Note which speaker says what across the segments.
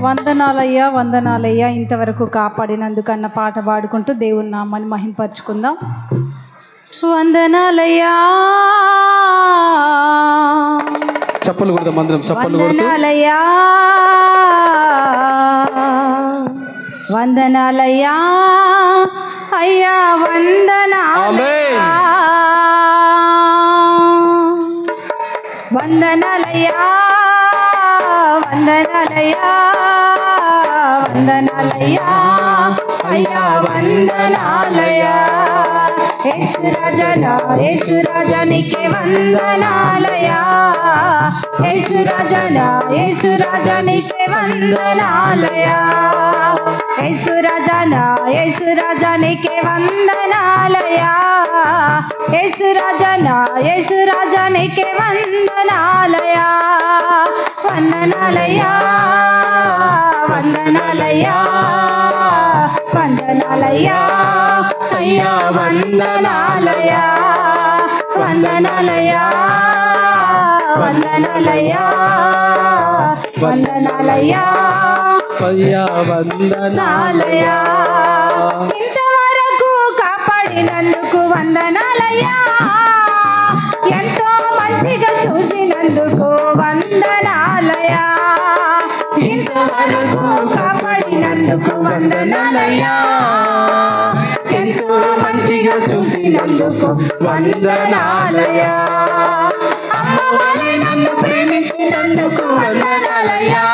Speaker 1: వందనాలయ్యా వందనాలయ్యా ఇంతవరకు కాపాడినందుకన్న పాట పాడుకుంటూ దేవుని నామాన్ని మహింపరచుకుందాం. వందనాలయ్యా
Speaker 2: చప్పలు కొడదాం మందిరం, చప్పలు
Speaker 1: వందనాలయ్యా వందనాలయ్యా అయ్యా వందనాలయ్యా వందనాలయ్యా వందనాలయ్యా వందనాలయ్యా అయ్యా వందనాలయ్యా యేసు రాజా నీకే వందనాలయ్యా యేసు రాజా నీకే వందనాలయ్యా యేసు రాజా నీకే వందనాలయ్యా యేసు రాజా నీకే వందనాలయ్యా వందనాలయ్యా వందనాలయ్యా వందనాలయ్యా అయ్యా వందనాలయ్యా వందనాలయ్యా వందనాలయ్యా వందనాలయ్యా
Speaker 2: అయ్యా వందనాలయ్యా
Speaker 1: ఇంతవరకు కాపాడినందుకు వందనాలయ్యా ఎంతో మంచిగా చూసినందుకు వందనాలయ్యా ఇంతవరకు కాపాడినందుకు వందనాలయ్యా ఎంతో మంచిగా చూసినందుకు వందనాలయ్యా అమ్మ వలె నన్ను ప్రేమించినందుకు వందనాలయ్యా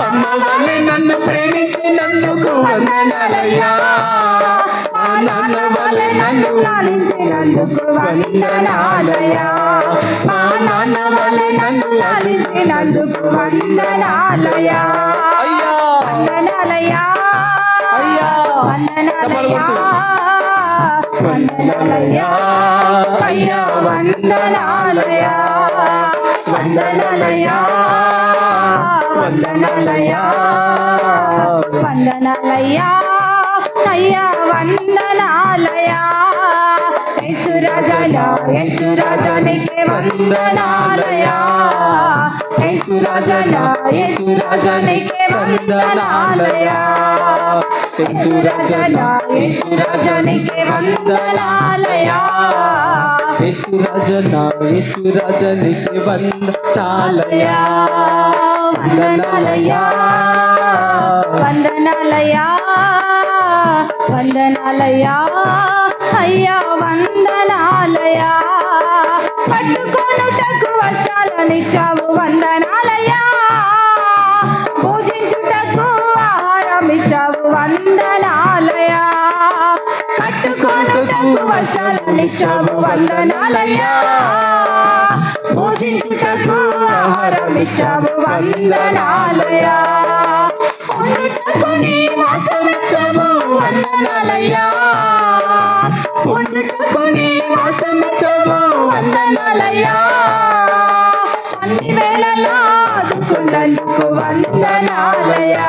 Speaker 2: అమ్మ వలె నన్ను ప్రేమించినందుకు వందనాలయ్యా మా నాన్న వలె నన్ను
Speaker 1: లాలించినందుకు వందనాలయ్యా
Speaker 2: మా నాన్న వలె నన్ను
Speaker 1: లాలించినందుకు వందనాలయ్యా
Speaker 2: అయ్యా
Speaker 1: వందనాలయ్యా
Speaker 2: అయ్యా
Speaker 1: వందనాలయ్యా వందనాలయ్యా అయ్యా వందనాలయ్యా వందనాలయ్యా వందనాలయ్యా వందనాలయ్యా అయ్యా వందనాలయ్యా యేసు రాజా నీకే వందనాలయ్యా యేసు రాజా నీకే వందనాలయ్యా యేసు రాజా నీకే వందనాలయ్యా
Speaker 2: యేసు రాజా నీకే వందనాలయ్యా
Speaker 1: వందనాలయ్యా వందనాలయ్యా వందనాలయ్యా అయ్యా వందనాలయ్యా పట్టుకొనుటకు వస్త్రాలనిచ్చావు వందనాలయ్యా పూజించుటకు ఆహారం ఇచ్చావు వందనాలయ్యా కట్టుకొనుటకు వస్త్రాలనిచ్చావు వందనాలయ్యా పూజించుటకు ఆహారం ఇచ్చావు వందనాలయ్యా ఉండుటకు నీ వాసమిచ్చావు వందనాలయ్యా ఉండుటకు నీ వాసమిచ్చావు వందనాలయ్యా అన్ని వేళలా ఆదుకున్నందుకు వందనాలయ్యా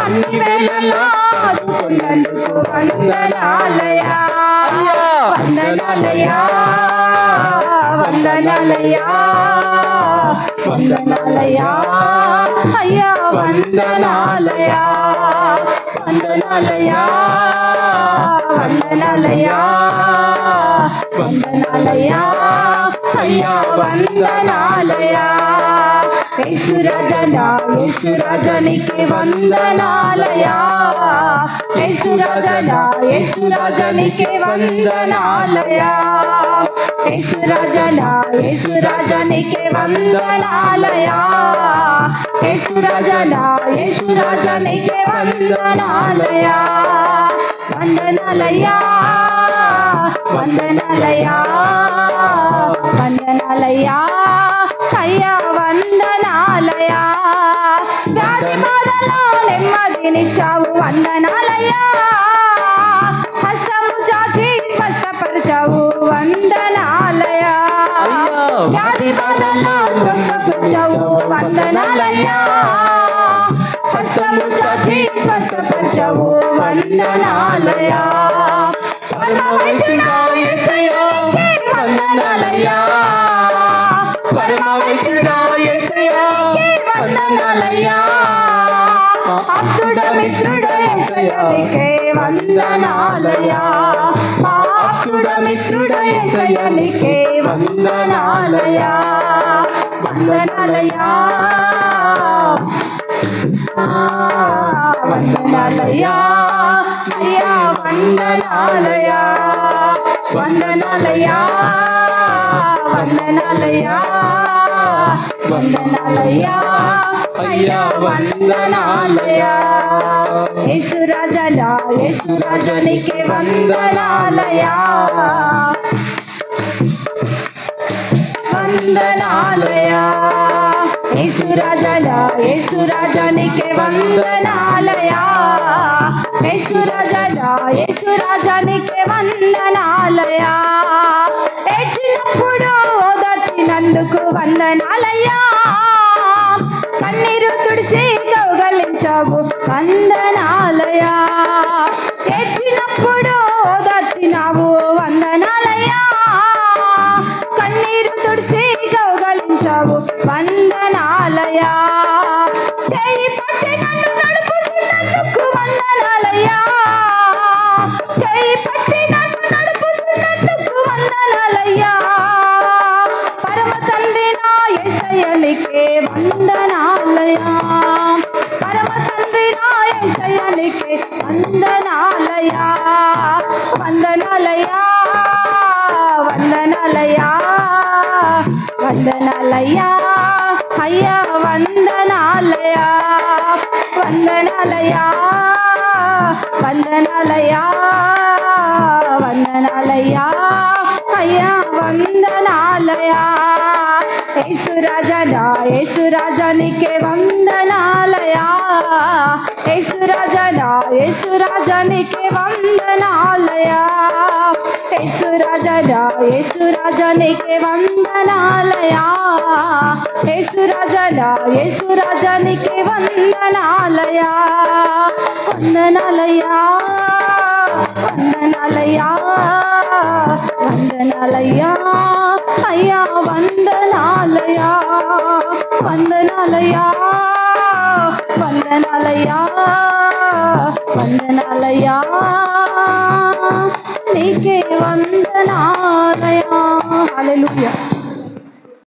Speaker 1: అన్ని వేళలా ఆదుకున్నందుకు వందనాలయ్యా వందనాలయ్యా వందనాలయ్యా వందనాలయ్యా అయ్యా వందనాలయ్యా వందనాలయ్యా వందనాలయ్యా వందనాలయ్యా అయ్యా వందనాలయ్యా యేసు రాజా నీకే వందనాలయ్యా యేసు రాజా నీకే వందనాలయ్యా యేసు రాజా నీకే వందనాలయ్యా యేసు రాజా నీకే వందనాలయ్యా వందనాలయ్యా వందనాలయ్యా వందనాలయ్యా అయ్యా వందనాలయ్యా వ్యాధి బాధలో నెమ్మదినిచ్చావు వందనాలయ్యా హస్తము చాచి స్పష్టపరిచావు వందనాలయ్యా వ్యాధి బాధలో స్పష్టపరిచావు వందనాలయ్యా హస్తము చాచి స్పష్టపరిచావు వందనాలయ్యా పరమవైద్యుడా యేసయ్యా వందనాలయ్యా పరమవైద్యుడా యేసయ్యా వందనాలయ్యా
Speaker 3: వందనాలయ్యా ఆప్తుడ మిత్రుడ యేసయ్యా నీకే వందనాలయ్యా ఆప్తుడ మిత్రుడ యేసయ్యా నీకే వందనాలయ్యా వందనాలయ్యా వందనాలయ్యా అయ్యా వందనాలయ్యా వందనాలయ్యా వందనాలయ్యా వందనాలయ్యా అయ్యా వందనాలయ్యా యేసురాజా నీకే వందనాలయ్యా వందనాలయ్యా యేసురాజా నీకే వందనాలయ్యా యేసురాజా నీకే వందనాలయ్యా ఏడ్చినప్పుడు ఓదార్చినందుకు వందనాలయ్యా కన్నీరు తుడిచి కౌగలించావు వందనాలయ్యా ఏడ్చినప్పుడు ఓదార్చినావు వందనాలయ్యా కన్నీరు తుడిచి కౌగలించావు వందనాలయ్యా చేయి పట్టి నన్ను నడుపుతున్నందుకు వందనాలయ్యా చేయి పట్టి నన్ను నడుపుతున్నందుకు వందనాలయ్యా పరమ తండ్రి నా యేసయ్య నీకే వందనాలయ్యా పరమ తండ్రి నా యేసయ్య నీకే వందనాలయ్యా వందనాలయ్యా వందనాలయ్యా వందనాలయ్యా అయ్యా వందనాలయ్యా వందనాలయ్యా వందనాలయ్యా వందనాలయ్యా అయ్యా వందనాలయ్యా యేసురాజా నీకే వందనాలయ్యా యేసురాజా నీకే వందనాలయ్యా యేసురాజా నీకే వందనాలయ్యా యేసురాజా నీకే వందనాలయ్యా వందనాలయ్యా వందనాలయ్యా వందనాలయ్యా అయ్యా వందనాలయ్యా వందనాలయ్యా వందనాలయ్యా వందనాలయ్యా